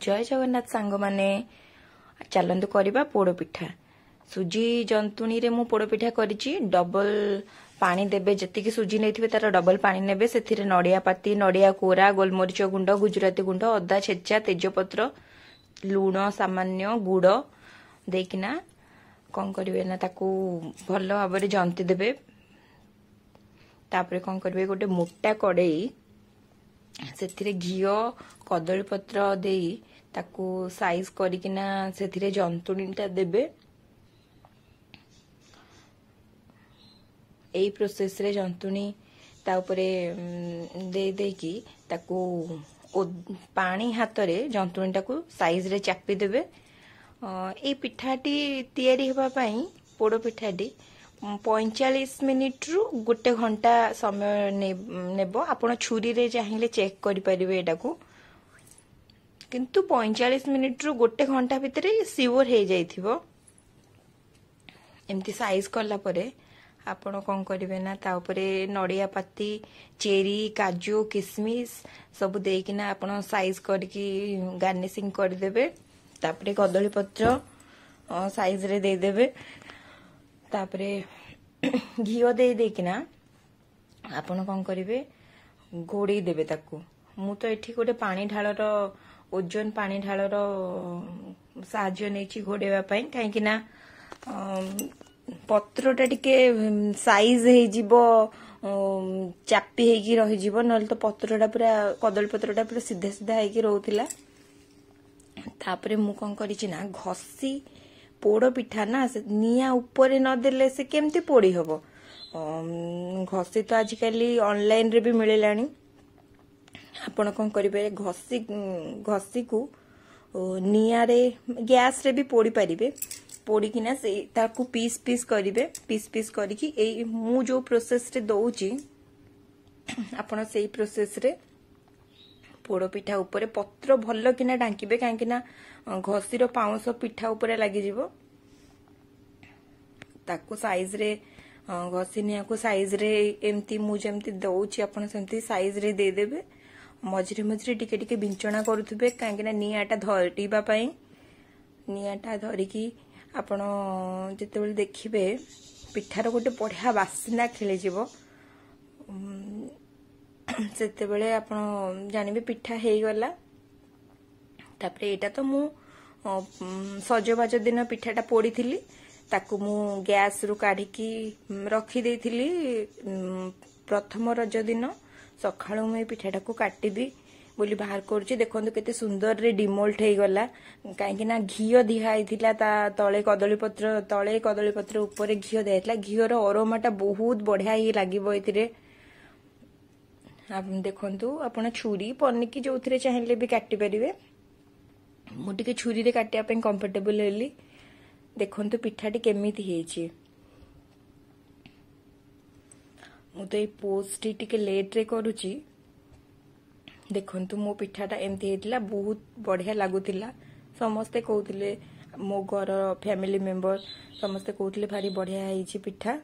जय जगन्नाथ सांग माने चलतु करवा पोड़पिठा सुजी जंतुणी रे मु पोड़पिठा करिछि। डबल पानी देबे, जतिकी सुजी नहीं तार डबल पानी नेबे। से नड़िया पाती, नड़िया कोरा, गोलमरीच गुंड, गुजराती गुंड, अदा छेचा, तेजपत्र, लुण सामान्य, गुड़ देकिना कौन करेंगे ना ताकू भल भाव जंती देबे। तापरे कौन करेंगे, गोटे मोटा कड़ई से घीओ कदली पत्र दे ताकू साइज करिकिना से जंतुणीटा देबे। एई प्रोसेस रे जंतुणी ता उपरे दे देकी ताकू पानी हाथ रे जंतुणीटा को साइज रे चापी देबे। ए पिठाटी तैयारी हेबा पई पोड़ पिठाटी 45 मिनिट रु गोटे घंटा समय नेबो। आपण छुरी रे चाहिले चेक करि परिबे एटा को, किंतु 45 मिनिट रु गोटे घंटा भितर सियोर हो जाइथिबो। एमती साइज करला परे आपण कौन करेंगे ना ता उपरे नड़िया पाती, चेरी, काजू, किसमिस सब देकिना आपण साइज करके गार्निशिंग कर देबे। तापरे कदली पत्र साइज रे दे देबे। तापरे घीओ दे देकिना आपण कौन करेंगे, घोड़े देबे ताकू। मु तो एठी गोटे पानी ढालर ओजन पानी ढालर साहाय्य नहीं घोड़ेवा पई, काहेकि ना पत्रटा टिके साइज चापी हेकी रही जीवो, नल तो पत्रटा पूरा कदली पत्रटा पूरा सीधा सीधा हेकी रहउथिला। तापरे मु कौन करिछि ना घसी पोड़ पिठा ना से निया ऊपर न देले से केमती पोड़ी हबो। घसी तो आजिकली ऑनलाइन रे भी मिलेलानी। आपण कौन करिवे, घसी को निया रे गैस रे भी पोड़ी परिबे। पोड़ी किना से ताकू पीस पीस करिवे। पीस पीस करिकी एई मु जो प्रोसेस रे दउची आपण सेई प्रोसेस रे पोड़ पिठा ऊपर पत्र भल किना ढांकीबे, काहेकि ना घसीर पाउंस पिठा ऊपर लागी जिवो। ताकू साइज रे घसी निया को साइज रे एमती मु जेमती दउची आपण सेमती साइज रे दे देबे। मझिरे मझिरे टिके टिके बिंचना करूथबे, काहेकि ना नियाटा धरिबा पई। नियाटा धरिकी आपण जेतेबेले देखिबे पिठार गोटे बढ़िया बास्ना खेली जीवो। सेतेबेले आपण जानिबे पिठा हेई गला। तापरे एटा तो मु सजबाज दिन पिठाटा पोड़ी थिली, ताकू मु गैस रु काढिकी रखी देइथिली। प्रथम रज दिन सखाळु मु पिठाटा को काटिबी बोली बाहर करूची। देखंतु केते सुंदर रे डिमोल्ट हेई गला, काहेकि ना घीओ दिहा आइथिला ता तळे कदली पत्र ऊपर घीओ देइथिला। घीओर अरोमाटा बहुत बढ़िया ही लागिबो एथिरे। आप देखंतु आपण छुरी पन्निकी जोथिरे चाहिले भी काटि परिबे। मु टिके छुरी रे काटिया पे कंफर्टेबल हेली। देखंतु पिठाटी केमिति हेची। मु तो ए पोस्ट टिके लेट रे करूची। देखंतु मो पिठाटा एमती हेतिला, बहुत बढ़िया लागुतिला। समस्ते कहउथिले, मो घर फैमिली मेंबर समस्ते कहउथिले भारी बढ़िया हेची पिठा।